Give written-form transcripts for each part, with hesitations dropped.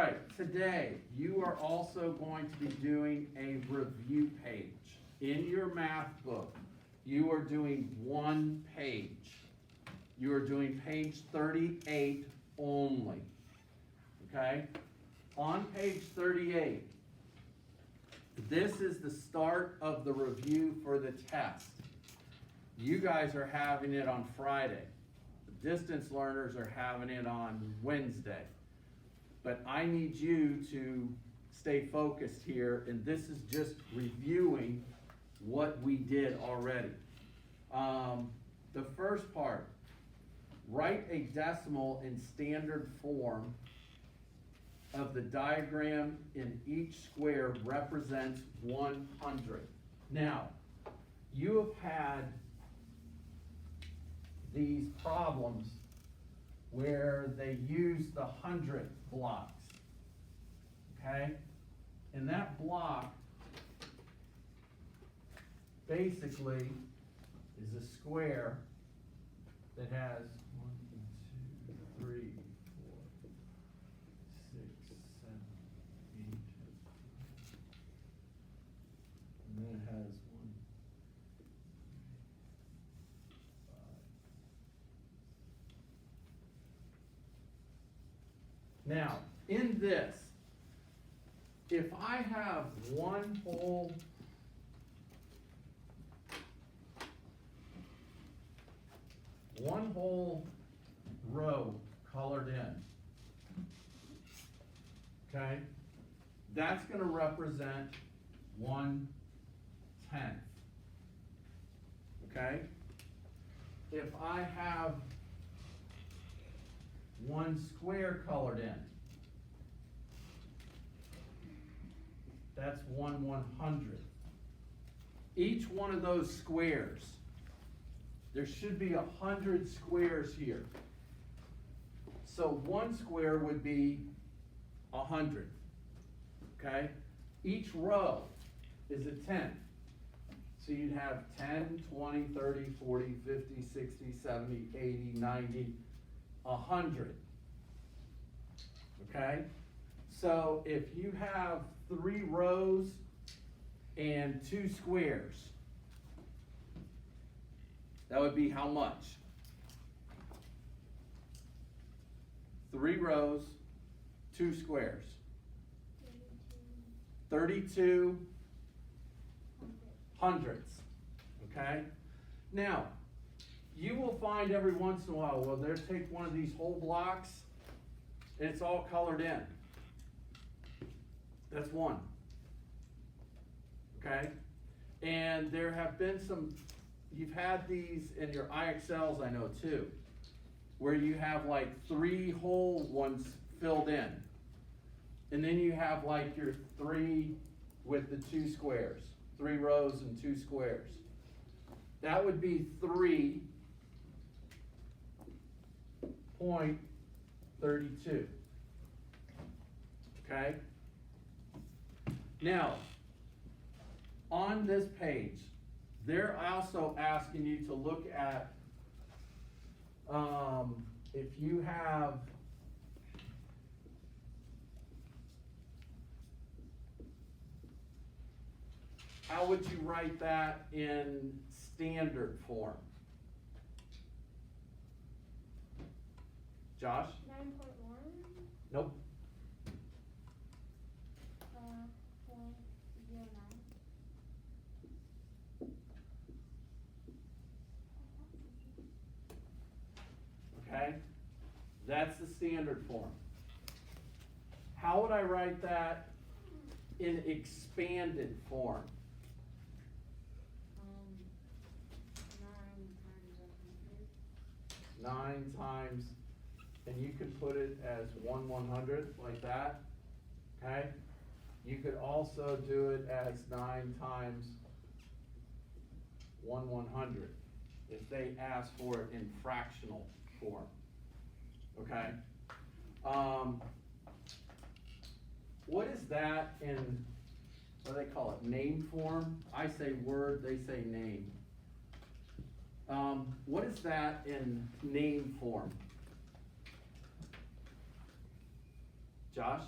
right, today you are also going to be doing a review page. In your math book, you are doing one page. You are doing page 38 only. Okay? On page 38, this is the start of the review for the test. You guys are having it on Friday. The distance learners are having it on Wednesday. But I need you to stay focused here, and this is just reviewing what we did already. The first part, write a decimal in standard form of the diagram in each square represents 100. Now, you have had these problems where they use the 100th blocks, okay? And that block basically is a square that has 1, 2, 3, 4, 6, 7, 8, and then it has 1, 5. Now, in this, if I have one whole row colored in, okay, that's going to represent 1/10, okay? If I have one square colored in, that's 1/100th. Each one of those squares, there should be 100 squares here. So one square would be 100, okay? Each row is a 10. So you'd have 10, 20, 30, 40, 50, 60, 70, 80, 90, 100, okay? So if you have 3 rows and 2 squares, that would be how much? 3 rows, 2 squares. 32 hundredths, okay? Now, you will find every once in a while, well, they'll take one of these whole blocks and it's all colored in. That's 1, okay? And there have been some, you've had these in your IXLs, I know too, where you have like 3 whole ones filled in. And then you have like your 3 with the 2 squares, 3 rows and 2 squares. That would be 3.32, okay? Now, on this page, they're also asking you to look at if you have how would you write that in standard form? Josh? 9.1. Nope. 0.09. Okay? That's the standard form. How would I write that in expanded form? 9 times 100. 9 times, and you could put it as 1/100th, like that, okay? You could also do it as 9 times 1/100th, if they ask for it in fractional form, okay? What is that in, what do they call it, name form? I say word, they say name. What is that in name form? Josh?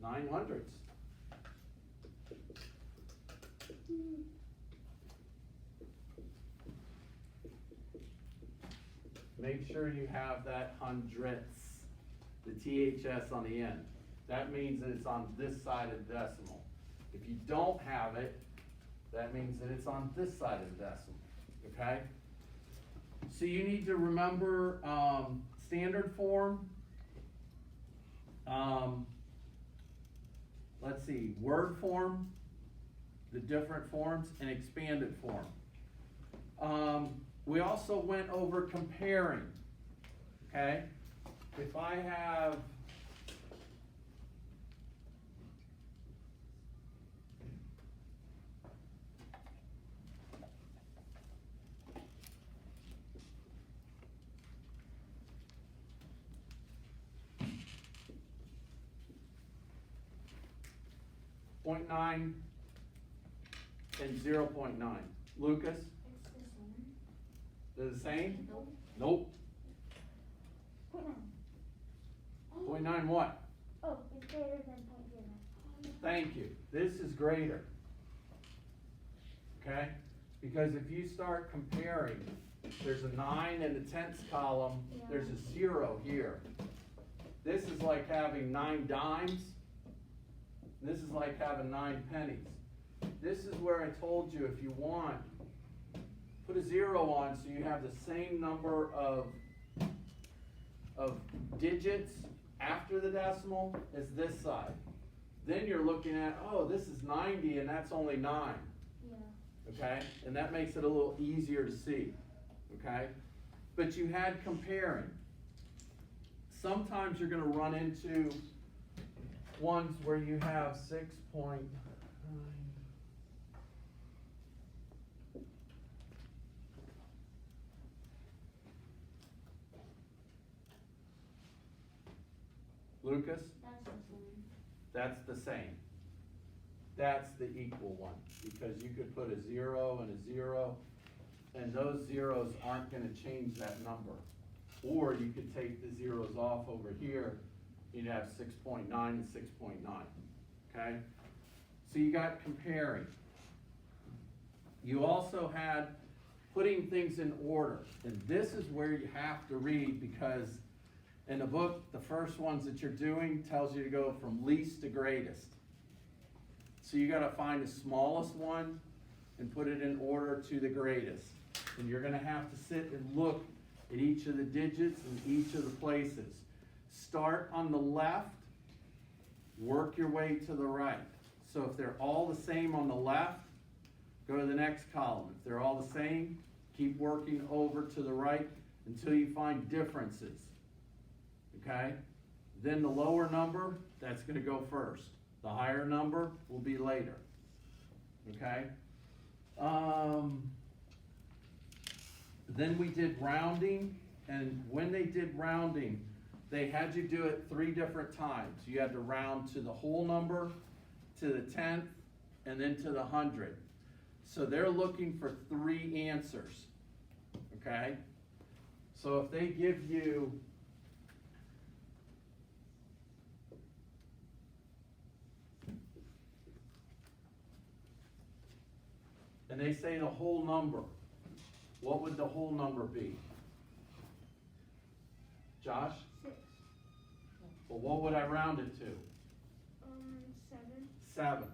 900s. Make sure you have that hundredths, the THS on the end. That means that it's on this side of the decimal. If you don't have it, that means that it's on this side of the decimal, okay? So you need to remember standard form. Let's see, word form, the different forms, and expanded form. We also went over comparing, okay? If I have .9 and 0.9. Lucas? They're the same? Nope. Point nine what? Oh, it's greater than .09. Thank you. This is greater. Okay? Because if you start comparing, there's a 9 in the tenths column, there's a 0 here. This is like having 9 dimes. This is like having 9 pennies. This is where I told you if you want, put a 0 on so you have the same number of digits after the decimal as this side. Then you're looking at, oh, this is 90 and that's only 9. Yeah. Okay? And that makes it a little easier to see. Okay? But you had comparing. Sometimes you're going to run into ones where you have 6.9. Lucas? That's the same. That's the same. That's the equal one, because you could put a 0 and a 0, and those zeros aren't gonna change that number. Or you could take the zeros off over here, you'd have 6.9 and 6.9, okay? So you got comparing. You also had putting things in order, and this is where you have to read, because in the book, the first ones that you're doing tells you to go from least to greatest. So you gotta find the smallest one and put it in order to the greatest. And you're gonna have to sit and look at each of the digits and each of the places. Start on the left, work your way to the right. So if they're all the same on the left, go to the next column. If they're all the same, keep working over to the right until you find differences. Okay? Then the lower number, that's gonna go first. The higher number will be later. Okay? Then we did rounding, and when they did rounding, they had you do it 3 different times. You had to round to the whole number, to the 10th, and then to the 100. So they're looking for 3 answers. Okay? So if they give you and they say the whole number, what would the whole number be? Josh? 6. Well, what would I round it to? 7. 7.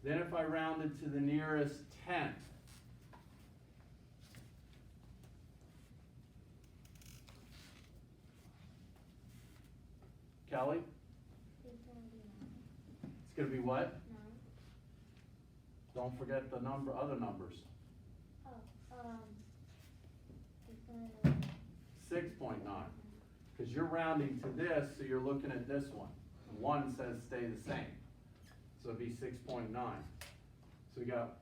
Then if I rounded to the nearest 10th, Kelly? It's gonna be 9. It's gonna be what? 9. Don't forget the number, other numbers. Oh, it's gonna be 6.9. Because you're rounding to this, so you're looking at this one. And 1 says stay the same. So it'd be 6.9. So we got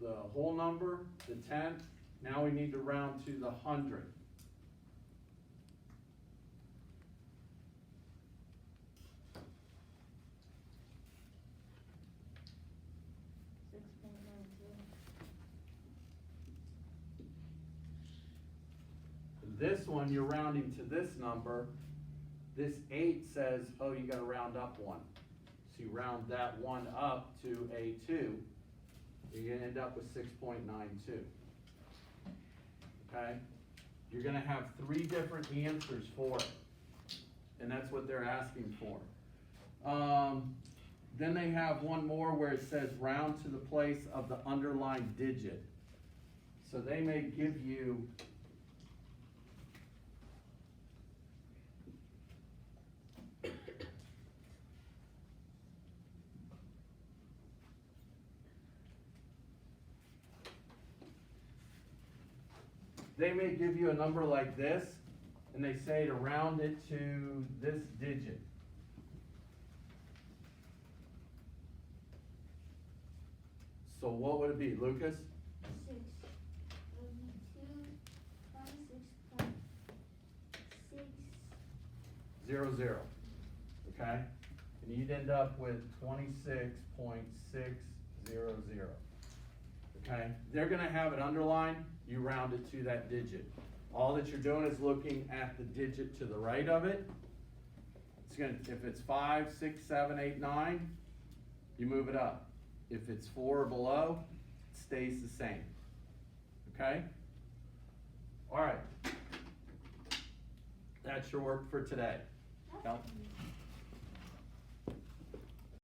the whole number, the 10th. Now we need to round to the 100. This one, you're rounding to this number. This 8 says, oh, you gotta round up 1. So you round that one up to a 2, you're gonna end up with 6.92. Okay? You're gonna have 3 different answers for it, and that's what they're asking for. Then they have one more where it says round to the place of the underlined digit. So they may give you a number like this, and they say to round it to this digit. So what would it be, Lucas? 6. It would be 226.6. 00, okay? And you'd end up with 26.600, okay? They're gonna have it underlined, you round it to that digit. All that you're doing is looking at the digit to the right of it. It's gonna, if it's 5, 6, 7, 8, 9, you move it up. If it's 4 or below, it stays the same, okay? All right. That's your work for today. Cal?